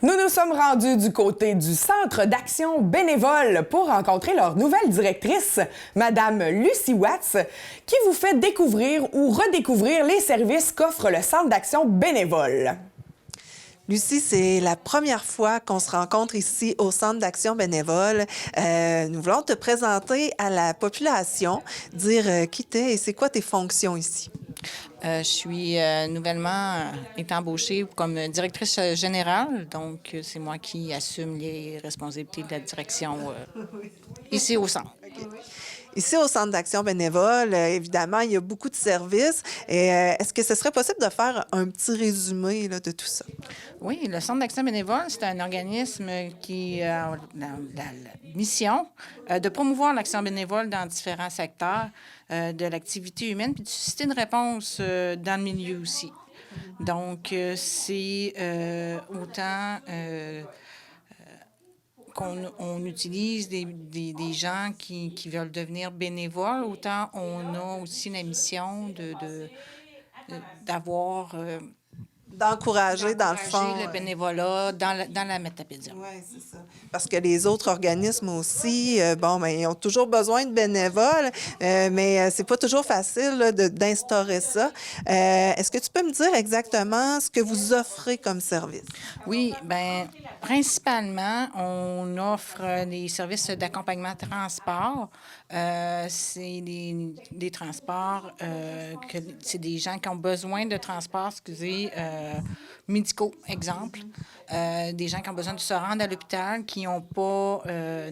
Nous nous sommes rendus du côté du Centre d'action bénévole pour rencontrer leur nouvelle directrice, Madame Lucie Watts, qui vous fait découvrir ou redécouvrir les services qu'offre le Centre d'action bénévole. Lucie, c'est la première fois qu'on se rencontre ici au Centre d'action bénévole. Nous voulons te présenter à la population, dire qui t'es et c'est quoi tes fonctions ici. Je suis nouvellement été embauchée comme directrice générale, donc c'est moi qui assume les responsabilités de la direction ici au centre. Okay. Ici, au Centre d'action bénévole, évidemment, il y a beaucoup de services. Et est-ce que ce serait possible de faire un petit résumé là, de tout ça? Oui, le Centre d'action bénévole, c'est un organisme qui a la mission de promouvoir l'action bénévole dans différents secteurs de l'activité humaine, puis de susciter une réponse dans le milieu aussi. Donc, c'est autant... qu'on utilise des gens qui veulent devenir bénévoles, autant on a aussi la mission d'avoir... D'encourager, dans le fond. le bénévolat dans la Métapédia. Oui, c'est ça. Parce que les autres organismes aussi, ils ont toujours besoin de bénévoles, mais c'est pas toujours facile là, d'instaurer ça. Est-ce que tu peux me dire exactement ce que vous offrez comme service? Oui, bien, principalement, on offre des services d'accompagnement transport. C'est des transports, c'est des gens qui ont besoin de transports, médicaux, exemple. Des gens qui ont besoin de se rendre à l'hôpital, qui n'ont pas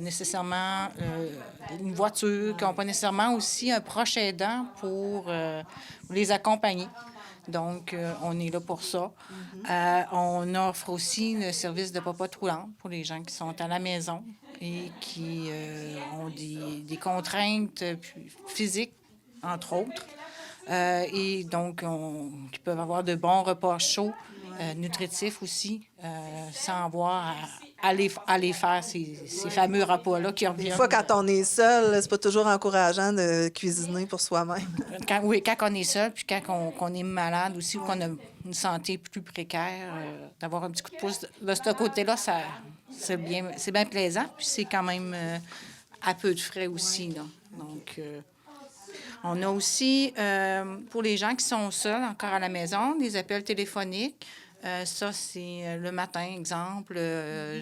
nécessairement une voiture, qui n'ont pas nécessairement aussi un proche aidant pour les accompagner. Donc, on est là pour ça. On offre aussi le service de papa roulante pour les gens qui sont à la maison et qui ont des contraintes physiques, entre autres. Et donc, qui peuvent avoir de bons repas chauds, nutritifs aussi, sans avoir à aller faire ces fameux repas-là qui reviennent. Des fois, quand on est seul, c'est pas toujours encourageant de cuisiner pour soi-même. Quand on est seul, puis quand on est malade aussi, ou qu'on a une santé plus précaire, d'avoir un petit coup de pouce de ce côté-là, c'est bien plaisant, puis c'est quand même à peu de frais aussi, là. Donc, on a aussi, pour les gens qui sont seuls encore à la maison, des appels téléphoniques. Ça, c'est le matin, exemple.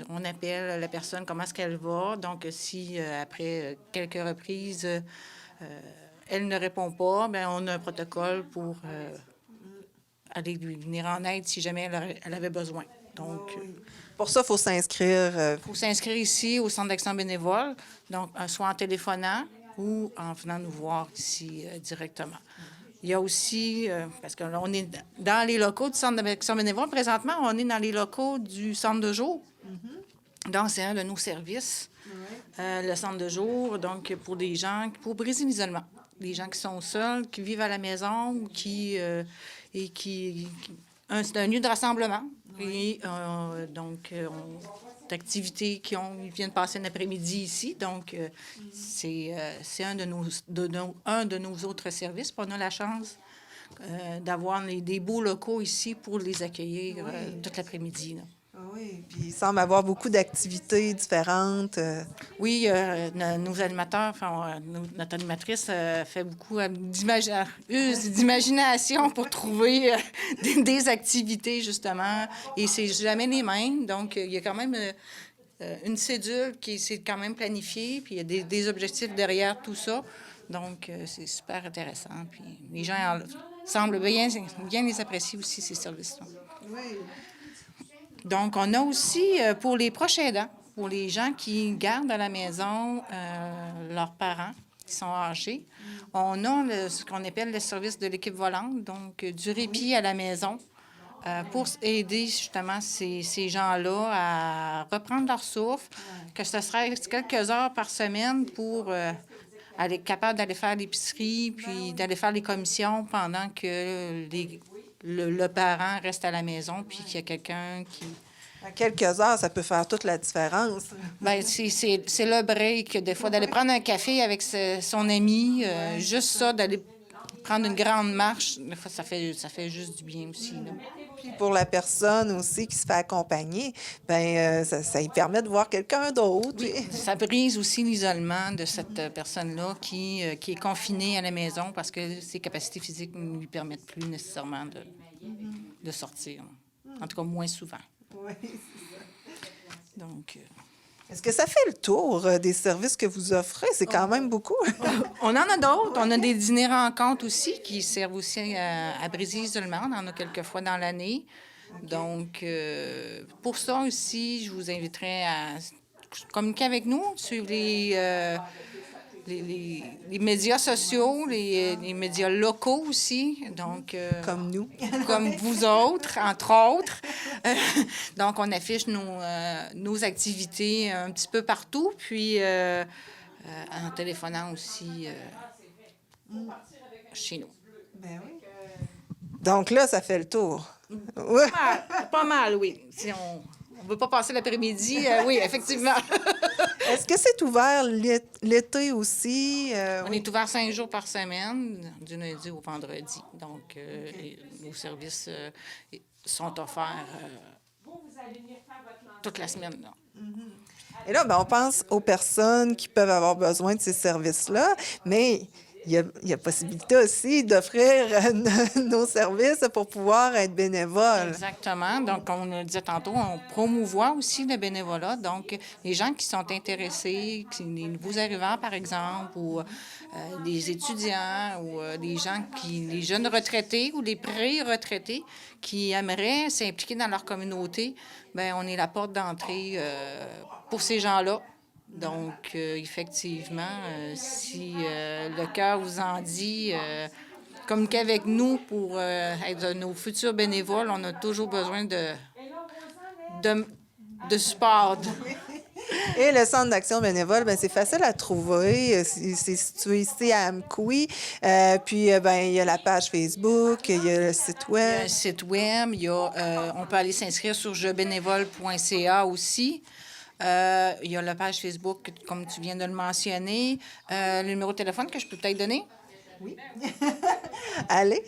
On appelle la personne, comment est-ce qu'elle va. Donc, si après quelques reprises, elle ne répond pas, bien, on a un protocole pour aller lui venir en aide si jamais elle avait besoin. Donc, pour ça, il faut s'inscrire. Il faut s'inscrire ici au Centre d'action bénévole, donc soit en téléphonant ou en venant nous voir ici directement. Il y a aussi, parce que là, on est dans les locaux du Centre d'action bénévole. Présentement, on est dans les locaux du Centre de jour. Donc, c'est un de nos services, le Centre de jour, donc pour des gens, pour briser l'isolement. Les gens qui sont seuls, qui vivent à la maison, ou c'est un lieu de rassemblement. Et donc, d'activités ils viennent passer un après-midi ici. Donc, c'est un de nos autres services. Puis on a la chance d'avoir des beaux locaux ici pour les accueillir toute l'après-midi, là. Oui, puis il semble avoir beaucoup d'activités différentes. Oui, nos animateurs, notre animatrice fait beaucoup d'imagination pour trouver des activités, justement, et c'est jamais les mêmes. Donc, il y a quand même une cédule qui s'est quand même planifiée, puis il y a des objectifs derrière tout ça. Donc, c'est super intéressant. Puis les gens semblent bien les apprécier aussi, ces services-là. Oui. Donc, on a aussi, pour les proches aidants, pour les gens qui gardent à la maison leurs parents qui sont âgés, on a ce qu'on appelle le service de l'équipe volante, donc du répit à la maison, pour aider justement ces gens-là à reprendre leur souffle, que ce serait quelques heures par semaine pour être capable d'aller faire l'épicerie, puis d'aller faire les commissions pendant que le parent reste à la maison, puis qu'il y a quelqu'un qui... À quelques heures, ça peut faire toute la différence. Bien, c'est le break, des fois, d'aller prendre un café avec son ami, juste ça, d'aller prendre une grande marche, des fois, ça fait juste du bien aussi, là. Puis pour la personne aussi qui se fait accompagner, ça lui permet de voir quelqu'un d'autre. Ça brise aussi l'isolement de cette personne-là qui est confinée à la maison parce que ses capacités physiques ne lui permettent plus nécessairement de sortir. En tout cas, moins souvent. Oui. Donc, Est-ce que ça fait le tour des services que vous offrez? C'est quand même beaucoup. on en a d'autres. On a des dîners-rencontres aussi qui servent aussi à briser l'isolement. On en a quelques fois dans l'année. Donc, pour ça aussi, je vous inviterai à communiquer avec nous, suivre les médias sociaux, les médias locaux aussi, donc... Comme nous. Comme vous autres, entre autres. Donc, on affiche nos activités un petit peu partout, puis en téléphonant aussi chez nous. Ben oui. Donc là, ça fait le tour. Oui. Pas mal, oui. Si on ne veut pas passer l'après-midi, oui, effectivement. Est-ce que c'est ouvert l'été aussi? On est ouvert 5 jours par semaine, du lundi au vendredi. Donc, nos services sont offerts toute la semaine, là. Et là, on pense aux personnes qui peuvent avoir besoin de ces services-là, mais il y a possibilité aussi d'offrir nos services pour pouvoir être bénévole. Exactement. Donc, comme on le disait tantôt, on promouvoit aussi le bénévolat. Donc, les gens qui sont intéressés, les nouveaux arrivants, par exemple, ou des étudiants, ou les jeunes retraités ou les pré-retraités qui aimeraient s'impliquer dans leur communauté, bien, on est la porte d'entrée pour ces gens-là. Donc, effectivement, si le cœur vous en dit, communiquez avec nous pour être nos futurs bénévoles. On a toujours besoin de support. Et le centre d'action bénévole, c'est facile à trouver. C'est situé ici à Amqui. Puis, il y a la page Facebook, il y a le site web. Il y a un site web. On peut aller s'inscrire sur jebénévole.ca aussi. Il y a la page Facebook, comme tu viens de le mentionner. Le numéro de téléphone que je peux peut-être donner? Oui. Allez.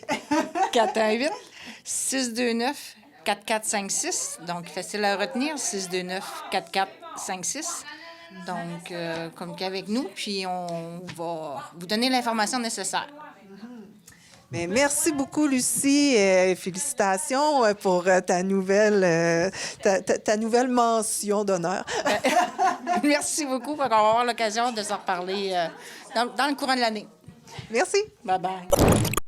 418-629-4456. Donc, facile à retenir, 629-4456. Donc, communiquez avec nous, puis on va vous donner l'information nécessaire. Mais merci beaucoup, Lucie. Félicitations pour ta nouvelle mention d'honneur. Merci beaucoup. On va avoir l'occasion de se reparler dans le courant de l'année. Merci. Bye-bye.